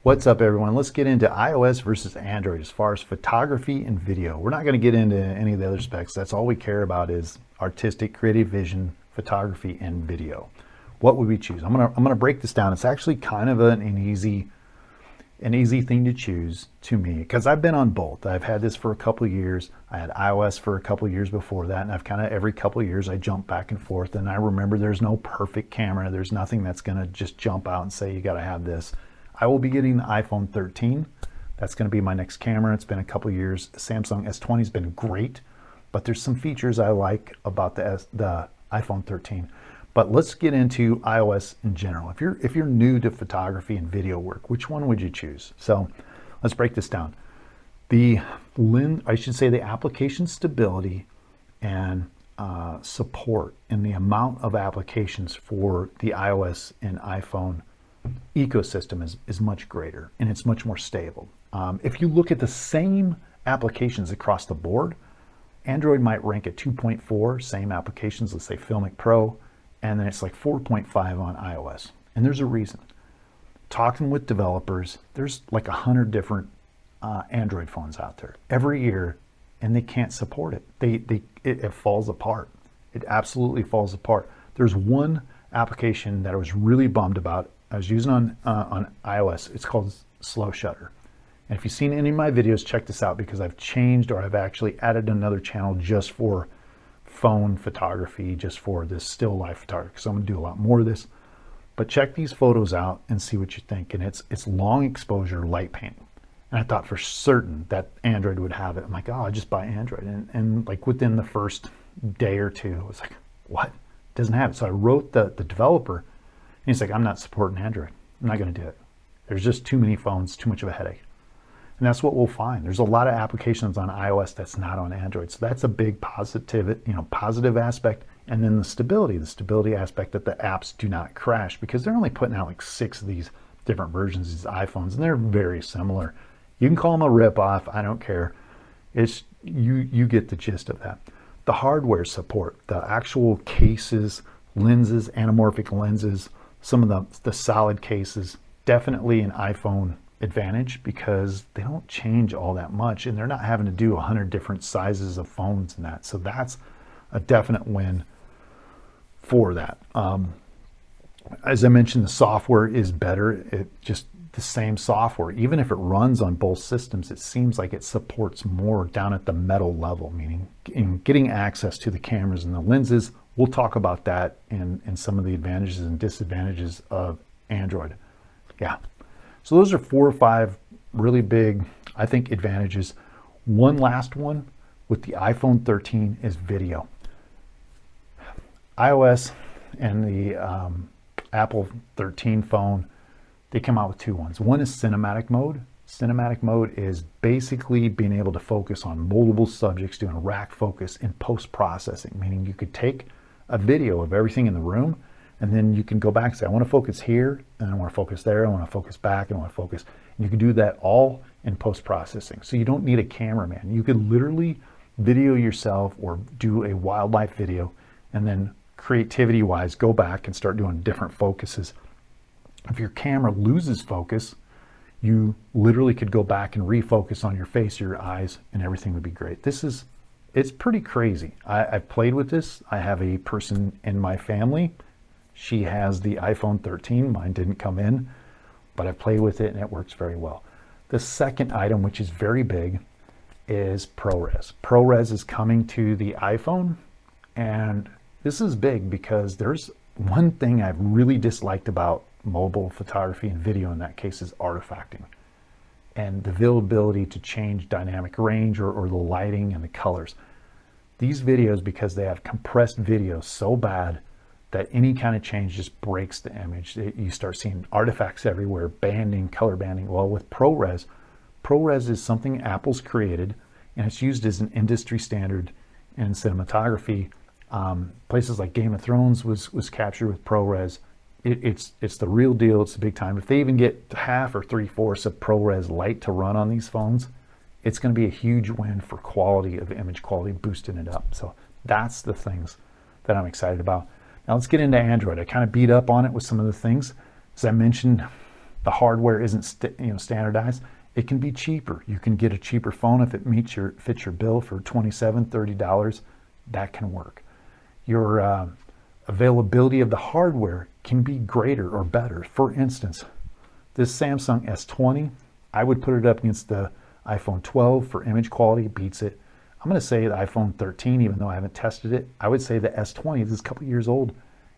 What's up, everyone? Let's get into iOS versus Android as far as photography and video. We're not going to get into any of the other specs. That's all we care about is artistic, creative vision, photography, and video. What would we choose? I'm gonna break this down. It's actually kind of an easy thing to choose to me because I've been on both. I've had this for a couple of years. I had iOS for a couple of years before that, and I've kind of every couple of years I jump back and forth. And I remember there's no perfect camera. There's nothing that's going to just jump out and say you got to have this. I will be getting the iPhone 13. That's going to be my next camera. It's been a couple of years. Samsung S20 has been great, but there's some features I like about the iPhone 13. But let's get into iOS in general. If you're new to photography and video work, which one would you choose? So let's break this down. The application stability and support and the amount of applications for the iOS and iPhone ecosystem is much greater, and it's much more stable. If you look at the same applications across the board, Android might rank at 2.4, same applications, let's say Filmic Pro, and then it's like 4.5 on iOS. And there's a reason. Talking with developers, there's like 100 different Android phones out there every year, and they can't support it. It falls apart. It absolutely falls apart. There's one application that I was really bummed about. I was using on iOS. It's called Slow Shutter. And if you've seen any of my videos, check this out because I've changed, or I've actually added another channel just for phone photography, just for this still life photography. So I'm gonna do a lot more of this. But check these photos out and see what you think. And it's long exposure light painting. And I thought for certain that Android would have it. I'm like, oh, I'll just buy Android. And like within the first day or two, I was like, what? It doesn't have it. So I wrote the developer, and he's like, I'm not supporting Android. I'm not going to do it. There's just too many phones, too much of a headache. And that's what we'll find. There's a lot of applications on iOS that's not on Android. So that's a big positive aspect. And then the stability aspect that the apps do not crash because they're only putting out like 6 of these different versions of these iPhones, and they're very similar. You can call them a ripoff. I don't care. It's you get the gist of that. The hardware support, the actual cases, lenses, anamorphic lenses, some of the solid cases, definitely an iPhone advantage because they don't change all that much, and they're not having to do 100 different sizes of phones and that. So that's a definite win for that. As I mentioned, the software is better. It just the same software, even if it runs on both systems, it seems like it supports more down at the metal level, meaning in getting access to the cameras and the lenses. We'll talk about that and some of the advantages and disadvantages of Android. Yeah. So those are 4 or 5 really big, I think, advantages. One last one with the iPhone 13 is video. iOS and the Apple 13 phone, they come out with 2 ones. One is cinematic mode. Cinematic mode is basically being able to focus on multiple subjects, doing rack focus in post-processing, meaning you could take a video of everything in the room, and then you can go back and say, I want to focus here, and I want to focus there, I want to focus back, and I want to focus. And you can do that all in post-processing. So you don't need a cameraman. You could literally video yourself or do a wildlife video, and then creativity-wise, go back and start doing different focuses. If your camera loses focus, you literally could go back and refocus on your face or your eyes, and everything would be great. It's pretty crazy. I've played with this. I have a person in my family. She has the iPhone 13. Mine didn't come in, but I've played with it and it works very well. The second item, which is very big, is ProRes. ProRes is coming to the iPhone, and this is big because there's one thing I've really disliked about mobile photography and video in that case is artifacting and the availability to change dynamic range or the lighting and the colors. These videos, because they have compressed video so bad that any kind of change just breaks the image. You start seeing artifacts everywhere, banding, color banding. Well, with ProRes is something Apple's created, and it's used as an industry standard in cinematography. Places like Game of Thrones was captured with ProRes. It's the real deal. It's the big time. If they even get half or 3/4 of ProRes light to run on these phones, it's going to be a huge win for quality of image quality, boosting it up. So that's the things that I'm excited about. Now let's get into Android. I kind of beat up on it with some of the things. As I mentioned, the hardware isn't standardized, it can be cheaper. You can get a cheaper phone if it fits your bill for $27, $30. That can work. Your availability of the hardware can be greater or better. For instance, this Samsung S20, I would put it up against the iPhone 12 for image quality, beats it. I'm going to say the iPhone 13, even though I haven't tested it, I would say the S20, this is a couple years old,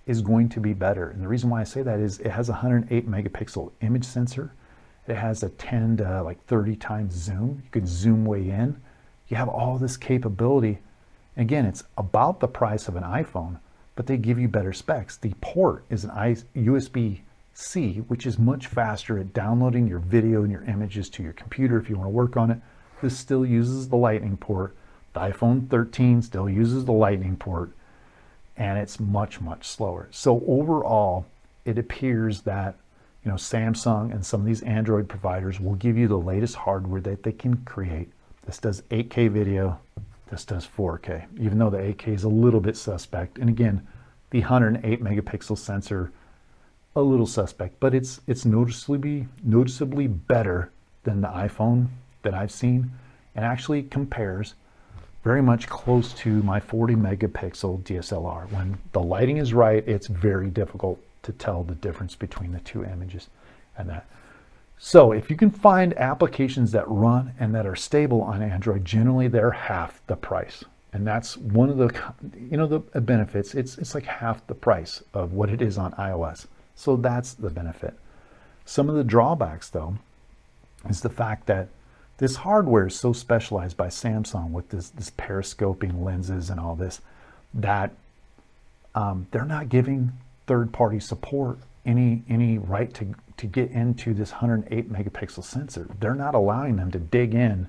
is going to be better. And the reason why I say that is it has a 108 megapixel image sensor. It has a 10 to like 30 times zoom. You can zoom way in. You have all this capability. Again, it's about the price of an iPhone, but they give you better specs. The port is an USB-C, which is much faster at downloading your video and your images to your computer if you want to work on it. This still uses the Lightning port. The iPhone 13 still uses the Lightning port, and it's much, much slower. So overall, it appears that Samsung and some of these Android providers will give you the latest hardware that they can create. This does 8K video, this does 4K, even though the 8K is a little bit suspect. And again, the 108 megapixel sensor, a little suspect, but it's noticeably better than the iPhone that I've seen, and actually compares very much close to my 40 megapixel DSLR. When the lighting is right, it's very difficult to tell the difference between the two images and that. So if you can find applications that run and that are stable on Android, generally they're half the price. And that's one of the, the benefits. It's like half the price of what it is on iOS. So that's the benefit. Some of the drawbacks, though, is the fact that this hardware is so specialized by Samsung with this periscoping lenses and all this, that they're not giving third-party support any right to get into this 108 megapixel sensor. They're not allowing them to dig in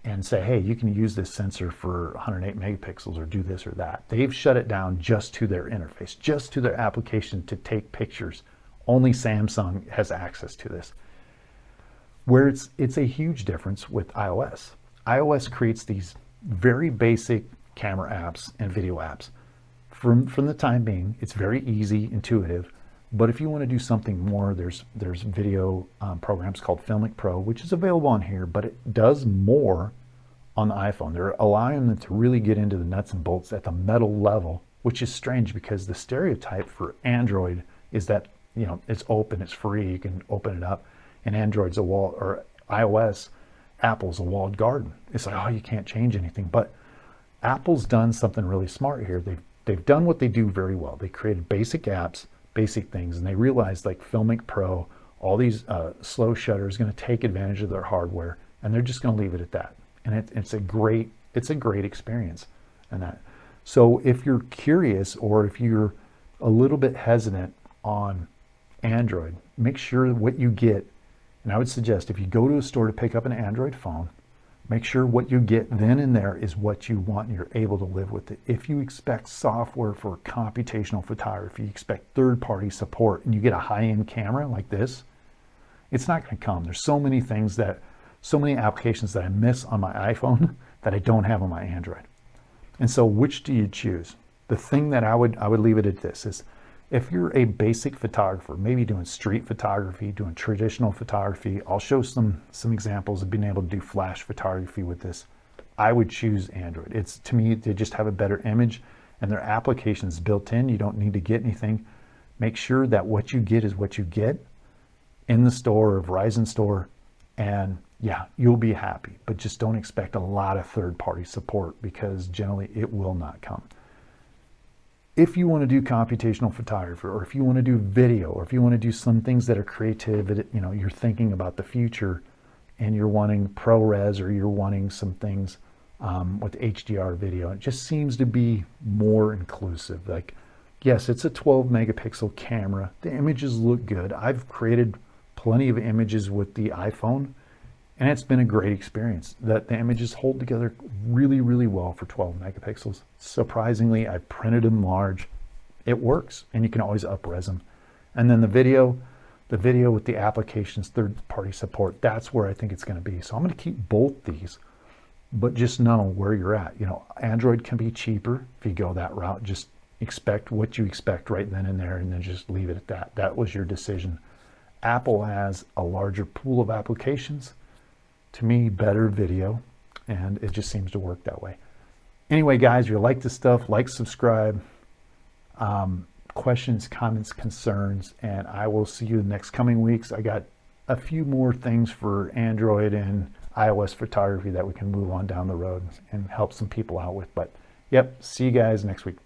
and say, hey, you can use this sensor for 108 megapixels or do this or that. They've shut it down just to their interface, just to their application to take pictures. Only Samsung has access to this. Where it's a huge difference with iOS. iOS creates these very basic camera apps and video apps. From the time being, it's very easy, intuitive. But if you want to do something more, there's video programs called Filmic Pro, which is available on here, but it does more on the iPhone. They're allowing them to really get into the nuts and bolts at the metal level, which is strange because the stereotype for Android is that it's open, it's free, you can open it up, and Android's a wall, or iOS, Apple's a walled garden. It's like, oh, you can't change anything. But Apple's done something really smart here. They've done what they do very well. They created basic apps, basic things, and they realized like Filmic Pro, all these slow shutter is going to take advantage of their hardware, and they're just going to leave it at that. And it's a great experience. And that, so if you're curious or if you're a little bit hesitant on Android, make sure what you get. And I would suggest if you go to a store to pick up an Android phone, make sure what you get then and there is what you want and you're able to live with it. If you expect software for computational photography, you expect third-party support, and you get a high-end camera like this, it's not going to come. There's so many things so many applications that I miss on my iPhone that I don't have on my Android. And so which do you choose? The thing that I would leave it at this is, if you're a basic photographer, maybe doing street photography, doing traditional photography, I'll show some examples of being able to do flash photography with this. I would choose Android. It's, to me, they just have a better image and their application's built in. You don't need to get anything. Make sure that what you get is what you get in the store or Verizon store, and yeah, you'll be happy. But just don't expect a lot of third-party support because generally it will not come. If you want to do computational photography, or if you want to do video, or if you want to do some things that are creative, you're thinking about the future and you're wanting ProRes, or you're wanting some things with HDR video, it just seems to be more inclusive. Like, yes, it's a 12 megapixel camera. The images look good. I've created plenty of images with the iPhone, and it's been a great experience. That the images hold together really, really well for 12 megapixels. Surprisingly, I printed them large. It works, and you can always up-res them. And then the video with the application's third-party support, that's where I think it's going to be. So I'm going to keep both these, but just know where you're at. Android can be cheaper if you go that route. Just expect what you expect right then and there, and then just leave it at that. That was your decision. Apple has a larger pool of applications. To me, better video, and it just seems to work that way. Anyway, guys, if you like this stuff, like, subscribe, questions, comments, concerns, and I will see you the next coming weeks. I got a few more things for Android and iOS photography that we can move on down the road and help some people out with. But yep, see you guys next week.